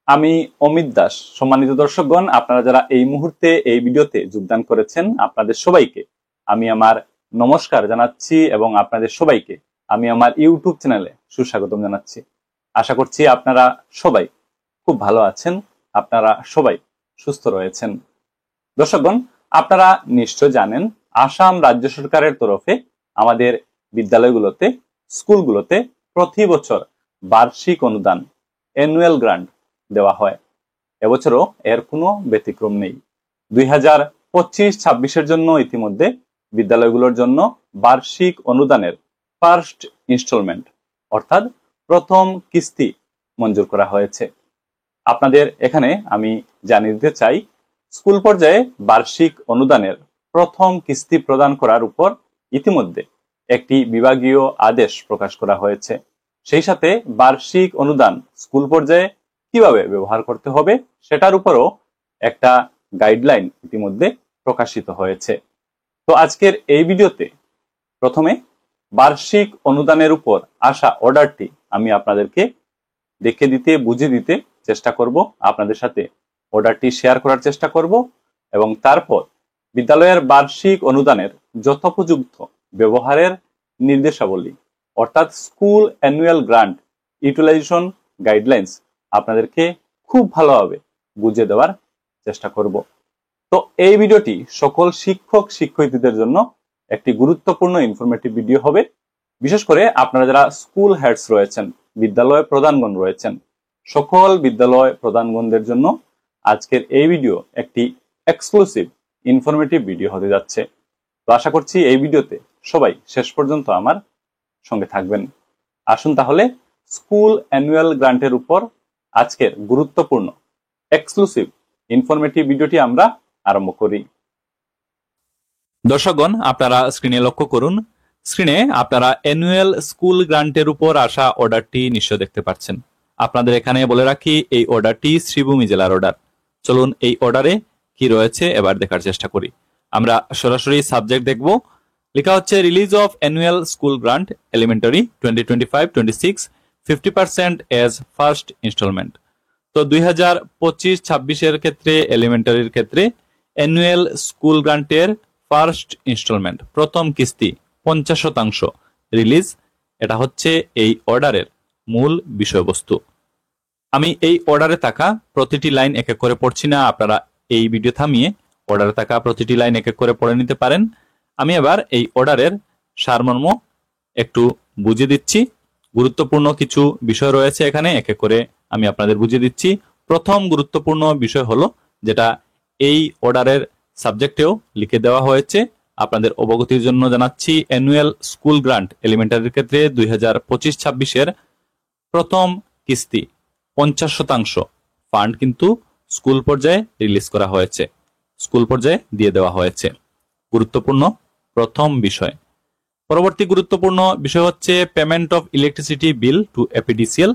আমি অমিত দাস। সম্মানিত দর্শকগণ, আপনারা যারা এই মুহূর্তে এই ভিডিওতে যোগদান করেছেন, আপনাদের সবাইকে আমি আমার নমস্কার জানাচ্ছি এবং আপনাদের সবাইকে আমি আমার ইউটিউব চ্যানেলে সুস্বাগতম জানাচ্ছি। আশা করছি আপনারা সবাই খুব ভালো আছেন, আপনারা সবাই সুস্থ রয়েছেন। দর্শকগণ, আপনারা নিশ্চয় জানেন আসাম রাজ্য সরকারের তরফে আমাদের বিদ্যালয়গুলোতে, স্কুলগুলোতে প্রতি বছর বার্ষিক অনুদান, অ্যানুয়াল গ্রান্ট দেওয়া হয়। এবছরও এর কোনো ব্যতিক্রম নেই। 2025-26-এর জন্য ইতিমধ্যে বিদ্যালয়গুলোর জন্য বার্ষিক অনুদানের ফার্স্ট ইনস্টলমেন্ট অর্থাৎ প্রথম কিস্তি মঞ্জুর করা হয়েছে। আপনাদের এখানে আমি জানিয়ে দিতে চাই, স্কুল পর্যায়ে বার্ষিক অনুদানের প্রথম কিস্তি প্রদান করার উপর ইতিমধ্যে একটি বিভাগীয় আদেশ প্রকাশ করা হয়েছে। সেই সাথে বার্ষিক অনুদান স্কুল পর্যায়ে কিভাবে ব্যবহার করতে হবে সেটার উপরও একটা গাইডলাইন ইতিমধ্যে প্রকাশিত হয়েছে। তো আজকের এই ভিডিওতে প্রথমে বার্ষিক অনুদানের উপর আসা অর্ডারটি আমি আপনাদেরকে দেখে দিতে, বুঝিয়ে দিতে চেষ্টা করব, আপনাদের সাথে অর্ডারটি শেয়ার করার চেষ্টা করব এবং তারপর বিদ্যালয়ের বার্ষিক অনুদানের যথোপযুক্ত ব্যবহারের নির্দেশাবলী অর্থাৎ school annual grant utilization guidelines আপনাদেরকে খুব ভালোভাবে বুঝিয়ে দেওয়ার চেষ্টা করব। তো এই ভিডিওটি সকল শিক্ষক শিক্ষয়িত্রীদের জন্য একটি গুরুত্বপূর্ণ ইনফরমেটিভ ভিডিও হবে। বিশেষ করে আপনারা যারা স্কুল হেডস রয়েছেন, বিদ্যালয় প্রধানগণ রয়েছেন, সকল বিদ্যালয় প্রধানগণদের জন্য আজকের এই ভিডিও একটি এক্সক্লুসিভ ইনফরমেটিভ ভিডিও হতে যাচ্ছে। তো আশা করছি এই ভিডিওতে সবাই শেষ পর্যন্ত আমার সঙ্গে থাকবেন। আসুন তাহলে স্কুল অ্যানুয়াল গ্রান্টের উপর আজকের গুরুত্বপূর্ণ এক্সক্লুসিভ ইনফরমেটিভ ভিডিওটি আমরা আরম্ভ করি। দর্শকগণ, আপনারা স্ক্রিনে লক্ষ্য করুন। স্ক্রিনে আপনারা অ্যানুয়াল স্কুল গ্রান্টের উপর আসা অর্ডারটি নিশ্চয় দেখতে পাচ্ছেন। আপনাদের এখানে বলে রাখি, এই অর্ডারটি শ্রীভূমি জেলার অর্ডার। চলুন এই অর্ডারে কি রয়েছে এবার দেখার চেষ্টা করি। আমরা সরাসরি সাবজেক্ট দেখব। লেখা হচ্ছে release of annual school grant elementary 2025-26 50% as first installment. তো 2025-26-এর ক্ষেত্রে, এলিমেন্টারির ক্ষেত্রে অ্যানুয়াল স্কুল গ্রান্টের ফার্স্ট ইনস্টলমেন্ট প্রথম কিস্তি 50% রিলিজ। এটা হচ্ছে এই অর্ডারের মূল বিষয়বস্তু। আমি এই অর্ডারে থাকা প্রতিটি লাইন এক এক করে পড়ছি না, আপনারা এই ভিডিও থামিয়ে অর্ডারে থাকা প্রতিটি লাইন এক এক করে পড়ে নিতে পারেন। আমি এবার এই অর্ডারের সারমর্ম একটু বুঝিয়ে দিচ্ছি। গুরুত্বপূর্ণ কিছু বিষয় রয়েছে এখানে, এক এক করে আমি আপনাদের বুঝিয়ে দিচ্ছি। প্রথম গুরুত্বপূর্ণ বিষয় হলো, যেটা এই অর্ডারের সাবজেক্টেও লিখে দেওয়া হয়েছে, আপনাদের অবগতির জন্য জানাচ্ছি, অ্যানুয়াল স্কুল গ্রান্ট এলিমেন্টারির ক্ষেত্রে 2025-26-এর প্রথম কিস্তি 50% ফান্ড কিন্তু স্কুল পর্যায়ে রিলিজ করা হয়েছে, স্কুল পর্যায়ে দিয়ে দেওয়া হয়েছে। গুরুত্বপূর্ণ প্রথম বিষয়। পরবর্তী গুরুত্বপূর্ণ বিষয় হচ্ছে payment of electricity bill to APDCL.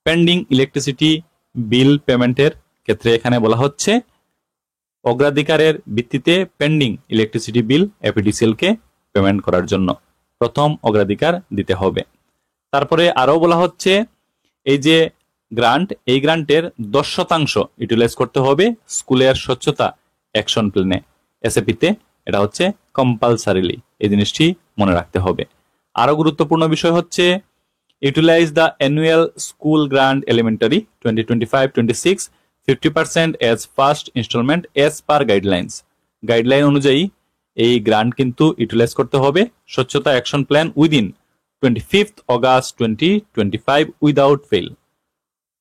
Pending electricity bill পেমেন্টের ক্ষেত্রে এখানে বলা হচ্ছে অগ্রাধিকারের ভিত্তিতে পেন্ডিং ইলেকট্রিসিটি বিল এপিডিসিএল কে পেমেন্ট করার জন্য প্রথম অগ্রাধিকার দিতে হবে। তারপরে আরো বলা হচ্ছে, এই যে গ্রান্ট, এই গ্রান্টের 10% ইউটিলাইজ করতে হবে স্কুলের স্বচ্ছতা অ্যাকশন প্ল্যানে, এসএপিতে। এটা হচ্ছে কম্পালসারিলি, এই জিনিসটি মনে রাখতে হবে। আরো গুরুত্বপূর্ণ বিষয় হচ্ছে utilize the annual school grant elementary 2025-26 50% as first installment as per guidelines. Guideline অনুযায়ী এই গ্রান্ট কিন্তু ইউটিলাইজ করতে হবে স্বচ্ছতা action plan within 25 August 2025 without fail.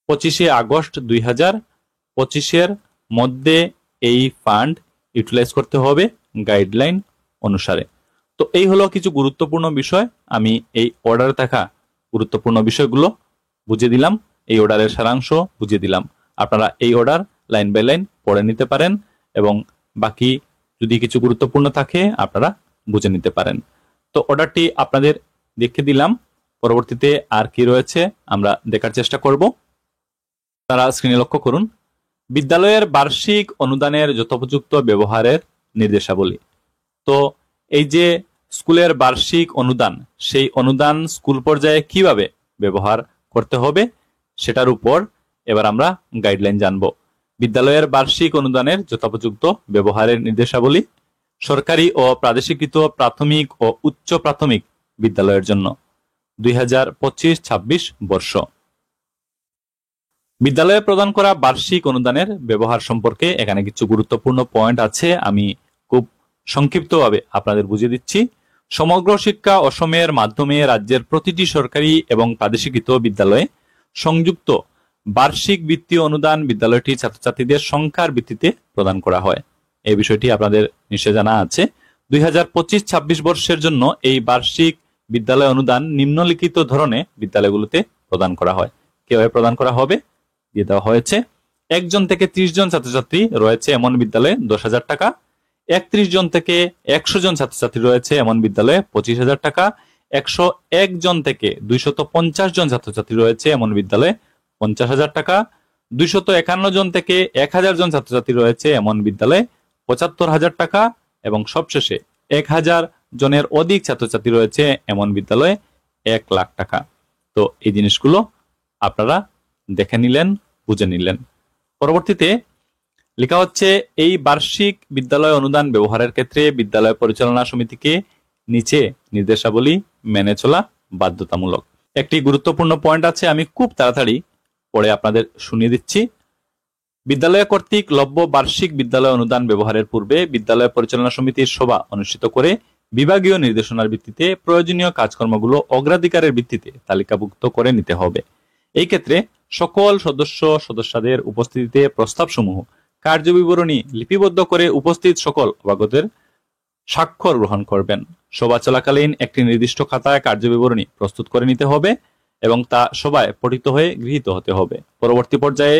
25 আগস্ট 2025-এর মধ্যে এই ফান্ড ইউটিলাইজ করতে হবে গাইডলাইন অনুসারে। তো এই হলো কিছু গুরুত্বপূর্ণ বিষয়। আমি এই অর্ডারে থাকা গুরুত্বপূর্ণ বিষয়গুলো বুঝিয়ে দিলাম, এই অর্ডারের সারাংশ বুঝিয়ে দিলাম। আপনারা এই অর্ডার লাইন বাই লাইন পড়ে নিতে পারেন এবং বাকি যদি কিছু গুরুত্বপূর্ণ থাকে আপনারা বুঝে নিতে পারেন। তো অর্ডারটি আপনাদের দেখে দিলাম। পরবর্তীতে আর কি রয়েছে আমরা দেখার চেষ্টা করব। তারা স্ক্রিনে লক্ষ্য করুন, বিদ্যালয়ের বার্ষিক অনুদানের যথোপযুক্ত ব্যবহারের নির্দেশাবলী। তো এই যে স্কুলের বার্ষিক অনুদান, সেই অনুদান স্কুল পর্যায়ে কিভাবে ব্যবহার করতে হবে সেটার উপর এবার আমরা গাইডলাইন জানব। বিদ্যালয়ের বার্ষিক অনুদানের যথোপযুক্ত ব্যবহারের নির্দেশাবলী সরকারি ও প্রাদেশিকৃত প্রাথমিক ও উচ্চ প্রাথমিক বিদ্যালয়ের জন্য 2025-26 বর্ষ। বিদ্যালয়ে প্রদান করা বার্ষিক অনুদানের ব্যবহার সম্পর্কে এখানে কিছু গুরুত্বপূর্ণ পয়েন্ট আছে, আমি খুব সংক্ষিপ্তভাবে আপনাদের বুঝিয়ে দিচ্ছি। সমগ্র শিক্ষা অসমের মাধ্যমে রাজ্যের প্রতিটি সরকারি এবং প্রাদেশিকৃত বিদ্যালয়ে সংযুক্ত বার্ষিক বৃত্তি অনুদান বিদ্যালয়টি ছাত্রছাত্রীদের সংখ্যার ভিত্তিতে প্রদান করা হয়। এই বিষয়টি আপনাদের নিশ্চয় জানা আছে। 2025-26 বর্ষের জন্য এই বার্ষিক বিদ্যালয় অনুদান নিম্নলিখিত ধরনে বিদ্যালয়গুলোতে প্রদান করা হয়। কিভাবে প্রদান করা হবে দিয়ে দেওয়া হয়েছে। 1 জন থেকে 30 জন ছাত্রছাত্রী রয়েছে এমন বিদ্যালয়ে 10,000 টাকা, 31 জন থেকে 100 জন ছাত্রছাত্রী রয়েছে এমন বিদ্যালয়ে 25,000 টাকা, 101 জন থেকে 250 জন ছাত্রছাত্রী রয়েছে এমন বিদ্যালয়ে 50,000 টাকা, 251 জন থেকে 1000 জন ছাত্রছাত্রী রয়েছে এমন বিদ্যালয়ে 75,000 টাকা এবং সবশেষে 1000 জনের অধিক ছাত্রছাত্রী রয়েছে এমন বিদ্যালয়ে 1 লাখ টাকা। তো এই জিনিসগুলো আপনারা দেখে নিলেন, বুঝে নিলেন। পরবর্তীতে লেখা হচ্ছে এই বার্ষিক বিদ্যালয় অনুদান ব্যবহারের ক্ষেত্রে বিদ্যালয় পরিচালনা সমিতিকে নিচে নির্দেশাবলী মেনে চলা বাধ্যতামূলক। একটি গুরুত্বপূর্ণ পয়েন্ট আছে, আমি খুব তাড়াতাড়ি পড়ে আপনাদের শুনিয়ে দিচ্ছি। বিদ্যালয় কর্তৃক লভ্য বার্ষিক বিদ্যালয় অনুদান ব্যবহারের পূর্বে বিদ্যালয় পরিচালনা সমিতির সভা অনুষ্ঠিত করে বিভাগীয় নির্দেশনার ভিত্তিতে প্রয়োজনীয় কাজকর্মগুলো অগ্রাধিকারের ভিত্তিতে তালিকাভুক্ত করে নিতে হবে। এই ক্ষেত্রে সকল সদস্যদের উপস্থিতিতে প্রস্তাবসমূহ কার্যবিবরণী লিপিবদ্ধ করে উপস্থিত সকল অবগতের স্বাক্ষর গ্রহণ করবেন। সভা চলাকালীন একটি নির্দিষ্ট খাতায় কার্যবিবরণী প্রস্তুত করে নিতে হবে এবং তা সভায় পঠিত হয়ে গৃহীত হতে হবে। পরবর্তী পর্যায়ে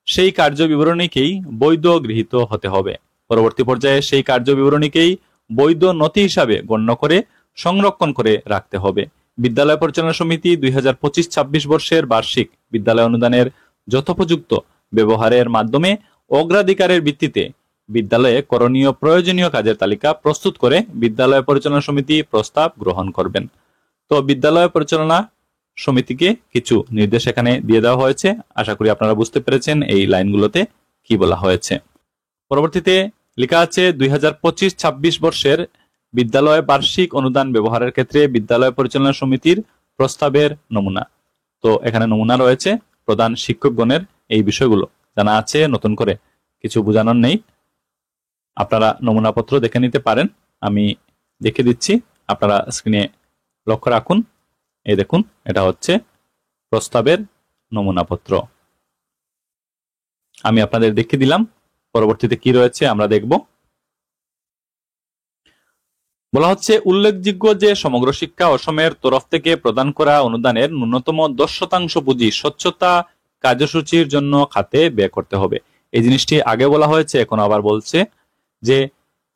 সেই কার্যবিবরণীকেই বৈধ গৃহীত হতে হবে। পরবর্তী পর্যায়ে সেই কার্যবিবরণীকেই বৈধ নথি হিসাবে গণ্য করে সংরক্ষণ করে রাখতে হবে। বিদ্যালয় পরিচালনা সমিতি 2025-26 বর্ষের বার্ষিক বিদ্যালয় অনুদানের যথোপযুক্ত ব্যবহারের মাধ্যমে অগ্রাধিকারের ভিত্তিতে বিদ্যালয়ে করণীয় প্রয়োজনীয় কাজের তালিকা প্রস্তুত করে বিদ্যালয় পরিচালনা সমিতি প্রস্তাব গ্রহণ করবেন। তো বিদ্যালয় পরিচালনা সমিতিকে কিছু নির্দেশ এখানে দিয়ে দেওয়া হয়েছে। আশা করি আপনারা বুঝতে পেরেছেন এই লাইনগুলোতে কি বলা হয়েছে। পরবর্তীতে লেখা আছে 2025-26 বর্ষের বিদ্যালয় বার্ষিক অনুদান ব্যবহারের ক্ষেত্রে বিদ্যালয় পরিচালনা সমিতির প্রস্তাবের নমুনা। তো এখানে নমুনা রয়েছে প্রধান শিক্ষকগণের, এই বিষয়গুলো জানা আছে, নতুন করে কিছু বোঝানোর নেই। আপনারা নমুনাপত্র দেখে নিতে পারেন, আমি দেখে দিচ্ছি, আপনারা স্ক্রিনে লক্ষ্য রাখুন। এই দেখুন, এটা হচ্ছে প্রস্তাবের নমুনাপত্র, আমি আপনাদের দেখিয়ে দিলাম। পরবর্তীতে কি রয়েছে আমরা দেখব। বলা হচ্ছে উল্লেখযোগ্য যে সমগ্র শিক্ষা অসমের তরফ থেকে প্রদান করা অনুদানের ন্যূনতম 10% পুঁজি স্বচ্ছতা কার্যসূচির জন্য খাতে ব্যয় করতে হবে। এই জিনিসটি আগে বলা হয়েছে, এখন আবার বলছে যে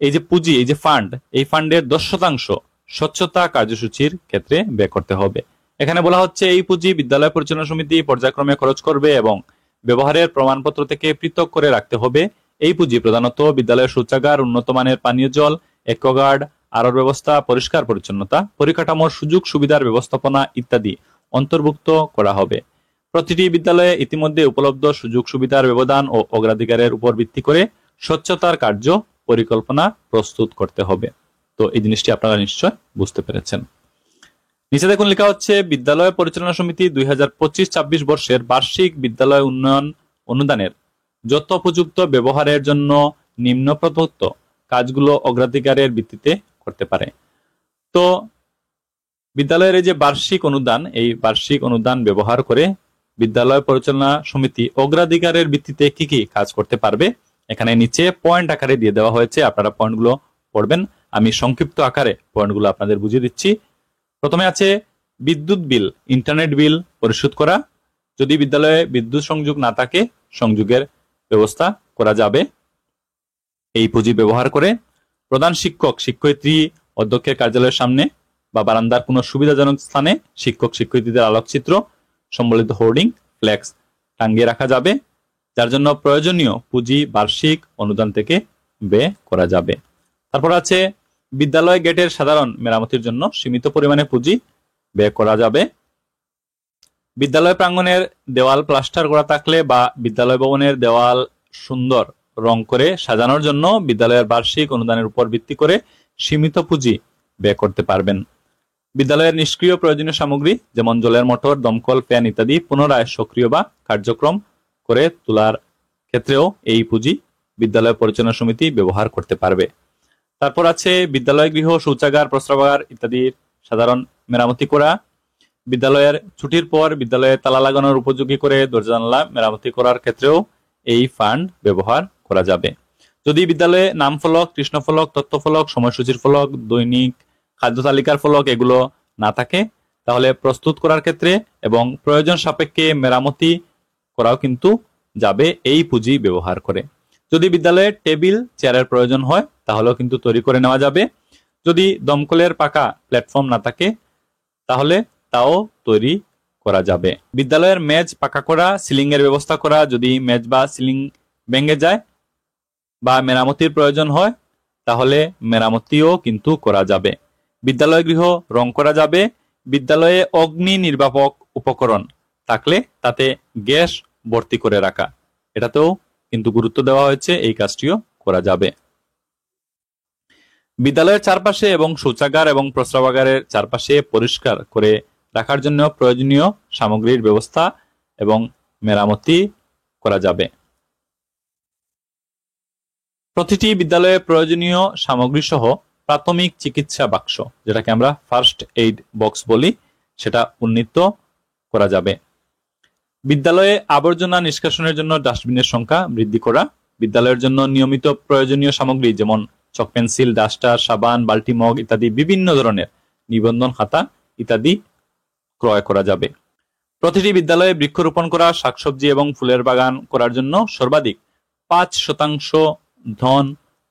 এই যে পুঁজি, এই যে ফান্ড, এই ফান্ডের 10% স্বচ্ছতা কার্যসূচির ক্ষেত্রে ব্যয় করতে হবে। এখানে বলা হচ্ছে এই পুঁজি বিদ্যালয় পরিচালনা সমিতি পর্যায়ক্রমে খরচ করবে এবং ব্যবহারের প্রমাণপত্র থেকে পৃথক করে রাখতে হবে। এই পুঁজি প্রধানত বিদ্যালয়ের শৌচাগার, উন্নত মানের পানীয় জল, অ্যাকোয়াগার্ড, আলোর ব্যবস্থা, পরিষ্কার পরিচ্ছন্নতা, পরিকাঠামোর সুযোগ সুবিধার ব্যবস্থাপনা ইত্যাদি অন্তর্ভুক্ত করা হবে। প্রতিটি বিদ্যালয়ে ইতিমধ্যে উপলব্ধ সুযোগ সুবিধার ব্যবধান ও অগ্রাধিকারের উপর ভিত্তি করে স্বচ্ছতার কার্য পরিকল্পনা প্রস্তুত করতে হবে। তো এই জিনিসটি আপনারা নিশ্চয় বুঝতে পেরেছেন। নিচে দেখুন লেখা হচ্ছে বিদ্যালয় পরিচালনা সমিতি 2025-26 বর্ষের বার্ষিক বিদ্যালয় উন্নয়ন অনুদানের যথোপযুক্ত ব্যবহারের জন্য নিম্ন প্রদত্ত কাজগুলো অগ্রাধিকারের ভিত্তিতে করতে পারে। তো বিদ্যালয়ের এই যে বার্ষিক অনুদান, এই বার্ষিক অনুদান ব্যবহার করে বিদ্যালয় পরিচালনা সমিতি অগ্রাধিকারের ভিত্তিতে কি কি কাজ করতে পারবে এখানে নিচে পয়েন্ট আকারে দিয়ে দেওয়া হয়েছে, আপনারা পয়েন্টগুলো পড়বেন। আমি সংক্ষিপ্ত আকারে পয়েন্টগুলো আপনাদের বুঝিয়ে দিচ্ছি। প্রথমে আছে বিদ্যুৎ বিল, ইন্টারনেট বিল পরিশোধ করা। যদি বিদ্যালয়ে বিদ্যুৎ সংযোগ না থাকে, সংযোগের ব্যবস্থা করা যাবে এই পুঁজি ব্যবহার করে। প্রধান শিক্ষক শিক্ষয়িত্রী অধ্যক্ষের কার্যালয়ের সামনে বা বারান্দার কোনো সুবিধাজনক স্থানে শিক্ষক শিক্ষয়িত্রীদের আলোকচিত্র সম্বলিত হোর্ডিং, ফ্লেক্স টাঙ্গিয়ে রাখা যাবে, যার জন্য প্রয়োজনীয় পুঁজি বার্ষিক অনুদান থেকে ব্যয় করা যাবে। তারপর আছে বিদ্যালয় গেটের সাধারণ মেরামতির জন্য সীমিত পরিমাণে পুঁজি ব্যয় করা যাবে। বিদ্যালয় প্রাঙ্গণের দেওয়াল প্লাস্টার করা থাকলে বা বিদ্যালয় ভবনের দেওয়াল সুন্দর রং করে সাজানোর জন্য বিদ্যালয়ের বার্ষিক অনুদানের উপর ভিত্তি করে সীমিত পুঁজি ব্যয় করতে পারবেন। বিদ্যালয়ের নিষ্ক্রিয় প্রয়োজনীয় সামগ্রী যেমন জলের মোটর, দমকল, ফ্যান ইত্যাদি পুনরায় সক্রিয় বা কার্যক্রম করে তোলার ক্ষেত্রেও এই পুঁজি বিদ্যালয় পরিচালনা সমিতি ব্যবহার করতে পারবে। তারপর আছে বিদ্যালয় গৃহ, শৌচাগার, প্রস্রাবাগার ইত্যাদির সাধারণ মেরামতি করা। বিদ্যালয়ের ছুটির পর বিদ্যালয়ে তালা লাগানোর উপযোগী করে দরজা জানালা মেরামতি করার ক্ষেত্রেও এই ফান্ড ব্যবহার করা যাবে। যদি বিদ্যালয়ে নাম ফলক, কৃষ্ণ ফলক, তথ্য ফলক, সময়সূচির ফলক, দৈনিক খাদ্য তালিকার ফলক এগুলো না থাকে তাহলে প্রস্তুত করার ক্ষেত্রে এবং প্রয়োজন সাপেক্ষে মেরামতি করাও কিন্তু যাবে এই পুঁজি ব্যবহার করে। যদি বিদ্যালয়ে টেবিল চেয়ারের প্রয়োজন হয় তাহলেও কিন্তু তৈরি করে নেওয়া যাবে। যদি দমকলের পাকা প্ল্যাটফর্ম না থাকে তাহলে তাও তৈরি করা যাবে। বিদ্যালয়ের মেজ পাকা করা, সিলিং এর ব্যবস্থা করা, যদি মেজ বা সিলিং ভেঙে যায় বা মেরামতির প্রয়োজন হয় তাহলে মেরামতিও কিন্তু করা যাবে। বিদ্যালয় গৃহ রং করা যাবে। বিদ্যালয়ে অগ্নি নির্বাপক উপকরণ থাকলে তাতে গ্যাস ভর্তি করে রাখা, এটাতেও কিন্তু গুরুত্ব দেওয়া হয়েছে, এই কাজটিও করা যাবে। বিদ্যালয়ের চারপাশে এবং শৌচাগার এবং প্রস্রাবাগারের চারপাশে পরিষ্কার করে রাখার জন্য প্রয়োজনীয় সামগ্রীর ব্যবস্থা এবং মেরামতি করা যাবে। প্রতিটি বিদ্যালয়ে প্রয়োজনীয় সামগ্রী সহ প্রাথমিক চিকিৎসা বাক্স, যেটাকে আমরা ফার্স্ট এইড বক্স বলি, সেটা উন্নীত করা যাবে। বিদ্যালয়ে আবর্জনা নিষ্কাশনের জন্য ডাস্টবিনের সংখ্যা বৃদ্ধি করা। বিদ্যালয়ের জন্য নিয়মিত প্রয়োজনীয় সামগ্রী যেমন চক পেন্সিল, ডাস্টার, সাবান, বালতি, মগ ইত্যাদি বিভিন্ন ধরনের নিবন্ধন খাতা ইত্যাদি ক্রয় করা যাবে। প্রতিটি বিদ্যালয়ে বৃক্ষরোপণ করা, শাকসবজি এবং ফুলের বাগান করার জন্য সর্বাধিক 5% ধন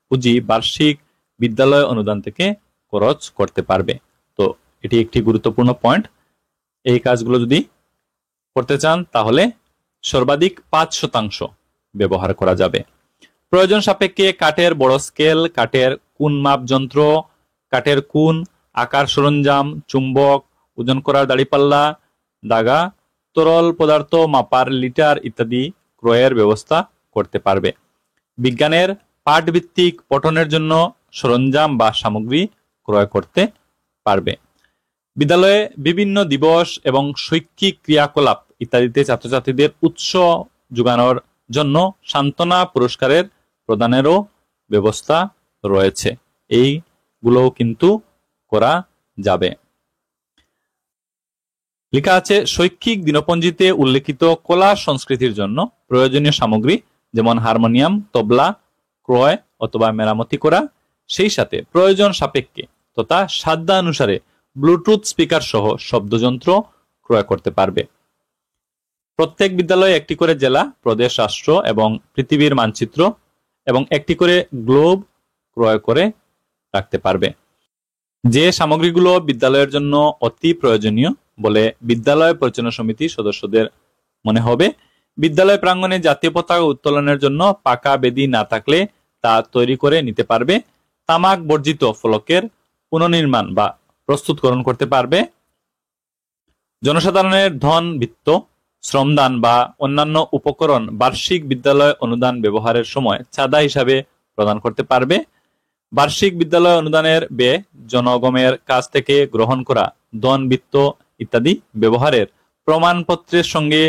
পুঁজি বার্ষিক বিদ্যালয় অনুদান থেকে খরচ করতে পারবে। তো এটি একটি গুরুত্বপূর্ণ পয়েন্ট। এই কাজগুলো যদি করতে চান তাহলে সর্বাধিক 5% ব্যবহার করা যাবে। প্রয়োজন সাপেক্ষে কাঠের বড় স্কেল, কাঠের কোণ মাপ যন্ত্র, কাঠের কোণ আকার সরঞ্জাম, চুম্বক, ওজন করার দাড়িপাল্লা, দাগা, তরল পদার্থ মাপার লিটার ইত্যাদি ক্রয়ের ব্যবস্থা করতে পারবে। বিজ্ঞানের পাঠভিত্তিক পঠনের জন্য সরঞ্জাম বা সামগ্রী ক্রয় করতে পারবে। বিদ্যালয়ে বিভিন্ন দিবস এবং শৈক্ষিক ক্রিয়াকলাপ ইত্যাদিতে ছাত্রছাত্রীদের উৎস যোগানোর জন্য সান্ত্বনা পুরস্কারের প্রদানেরও ব্যবস্থা রয়েছে, এইগুলোও কিন্তু করা যাবে। লেখা আছে শৈক্ষিক দিনপঞ্জিতে উল্লেখিত কলা সংস্কৃতির জন্য প্রয়োজনীয় সামগ্রী যেমন হারমোনিয়াম, তবলা ক্রয় অথবা মেরামতি করা, সেই সাথে প্রয়োজন সাপেক্ষে তথা সাধ্যানুসারে ব্লুটুথ স্পিকার সহ শব্দযন্ত্র ক্রয় করতে পারবে। প্রত্যেক বিদ্যালয়ে একটি করে জেলা, প্রদেশ, রাষ্ট্র এবং পৃথিবীর মানচিত্র এবং একটি করে গ্লোব ক্রয় করে রাখতে পারবে। যে সামগ্রীগুলো বিদ্যালয়ের জন্য অতি প্রয়োজনীয় বলে বিদ্যালয় পরিচালনা সমিতির সদস্যদের মনে হবে, বিদ্যালয় প্রাঙ্গণে জাতীয় পতাকা উত্তোলনের জন্য পাকা বেদি না থাকলে তা তৈরি করে নিতে পারবে। তামাক বর্জিত ফলকের পুনর্নির্মাণ বা প্রস্তুতকরণ করতে পারবে। জনসাধারণের ধন, বিত্ত, শ্রমদান বা অন্যান্য উপকরণ বার্ষিক বিদ্যালয় অনুদান ব্যবহারের সময় চাঁদা হিসাবে প্রদান করতে পারবে। বার্ষিক বিদ্যালয় অনুদানের ব্যয় জনগণের কাছ থেকে গ্রহণ করা ধন, বিত্ত ইত্যাদি ব্যবহারের প্রমাণপত্রের সঙ্গে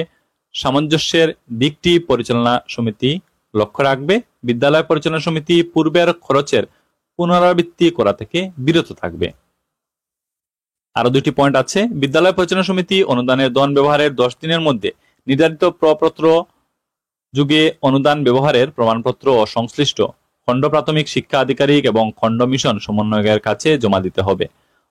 সামঞ্জস্যের দিকটি পরিচালনা সমিতি লক্ষ্য রাখবে। বিদ্যালয় পরিচালনা সমিতি পূর্বের খরচের পুনরাবৃত্তি করা থেকে বিরত থাকবে। আরো দুটি পয়েন্ট আছে। বিদ্যালয় পরিচালনা সমিতি অনুদানের ধন ব্যবহারের 10 দিনের মধ্যে নির্ধারিত প্রপত্র যুগে অনুদান ব্যবহারের প্রমাণপত্র ও সংশ্লিষ্ট খণ্ড প্রাথমিক শিক্ষা আধিকারিক এবং খণ্ড মিশন সমন্বয়কের কাছে জমা দিতে হবে।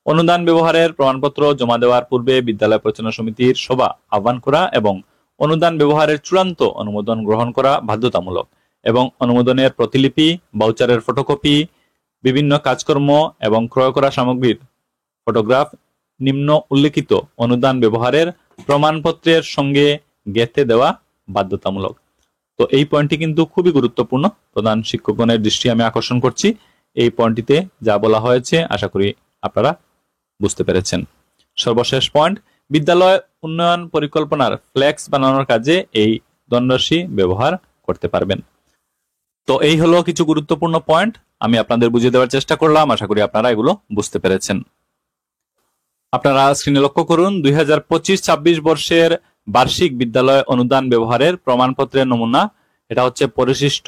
অনুদান ব্যবহারের প্রমাণপত্র জমা দেওয়ার পূর্বে বিদ্যালয় পরিচালনা সমিতির সভা আহ্বান করা এবং অনুদান ব্যবহারের চূড়ান্ত অনুমোদন গ্রহণ করা বাধ্যতামূলক এবং অনুমোদনের প্রতিলিপি, ভাউচারের ফটোকপি, বিভিন্ন কাজকর্ম এবং ক্রয় করা সামগ্রীর ফটোগ্রাফ নিম্ন উল্লেখিত অনুদান ব্যবহারের প্রমাণপত্রের সঙ্গে গেঁথে দেওয়া বাধ্যতামূলক। তো এই পয়েন্টটি কিন্তু খুবই গুরুত্বপূর্ণ, প্রধান শিক্ষকগণের দৃষ্টি আমি আকর্ষণ করছি। এই পয়েন্টটিতে যা বলা হয়েছে আশা করি আপনারা বুঝতে পেরেছেন। সর্বশেষ পয়েন্ট, বিদ্যালয় উন্নয়ন পরিকল্পনার ফ্লেক্স বানানোর কাজে এই ধনরাশি ব্যবহার করতে পারবেন। তো এই হলো কিছু গুরুত্বপূর্ণ পয়েন্ট, আমি আপনাদের বুঝিয়ে দেওয়ার চেষ্টা করলাম। আশা করি আপনারা এগুলো বুঝতে পেরেছেন। আপনারা স্ক্রিনে লক্ষ্য করুন 2025-26 বর্ষের বার্ষিক বিদ্যালয় অনুদান ব্যবহারের প্রমাণপত্রের নমুনা। এটা হচ্ছে পরিশিষ্ট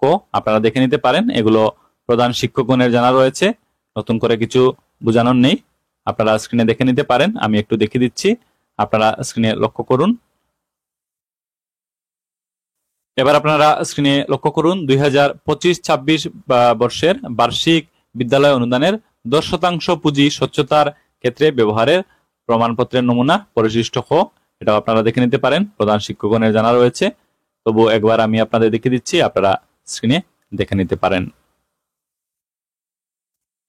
ক, আপনারা দেখে নিতে পারেন। এগুলো প্রধান শিক্ষকগণের জানা রয়েছে, নতুন করে কিছু বোঝানোর নেই, আপনারা স্ক্রিনে দেখে নিতে পারেন। আমি একটু দেখিয়ে দিচ্ছি, আপনারা স্ক্রিনে লক্ষ্য করুন। এবার আপনারা স্ক্রিনে লক্ষ্য করুন 2025-26 বর্ষের বার্ষিক বিদ্যালয় অনুদানের 10% পুঁজি স্বচ্ছতার ক্ষেত্রে ব্যবহারের প্রমাণপত্রের নমুনা পরিশিষ্ট খ। এটাও আপনারা দেখে নিতে পারেন, প্রধান শিক্ষকগণের জানা রয়েছে। তবু একবার আমি আপনাদের দেখিয়ে দিচ্ছি, আপনারা স্ক্রিনে দেখে নিতে পারেন।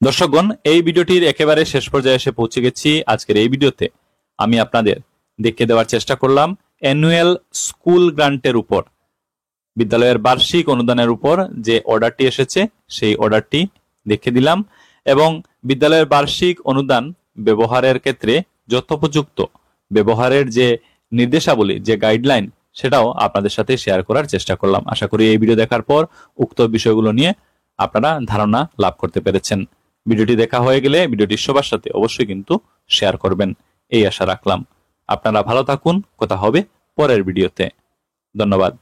দর্শকগণ, এই ভিডিওটির একেবারে শেষ পর্যায়ে এসে পৌঁছে গেছি। আজকের এই ভিডিওতে আমি আপনাদের দেখিয়ে দেওয়ার চেষ্টা করলাম অ্যানুয়াল স্কুল গ্রান্টের উপর, বিদ্যালয়ের বার্ষিক অনুদানের উপর যে অর্ডারটি এসেছে সেই অর্ডারটি দেখিয়ে দিলাম, এবং বিদ্যালয়ের বার্ষিক অনুদান ব্যবহারের ক্ষেত্রে যথোপযুক্ত ব্যবহারের যে নির্দেশাবলী, যে গাইডলাইন, সেটাও আপনাদের সাথে শেয়ার করার চেষ্টা করলাম। আশা করি এই ভিডিও দেখার পর উক্ত বিষয়গুলো নিয়ে আপনারা ধারণা লাভ করতে পেরেছেন। ভিডিওটি দেখা হয়ে গেলে ভিডিওটি সবার সাথে অবশ্যই কিন্তু শেয়ার করবেন, এই আশা রাখলাম। আপনারা ভালো থাকুন, কথা হবে পরের ভিডিওতে। ধন্যবাদ।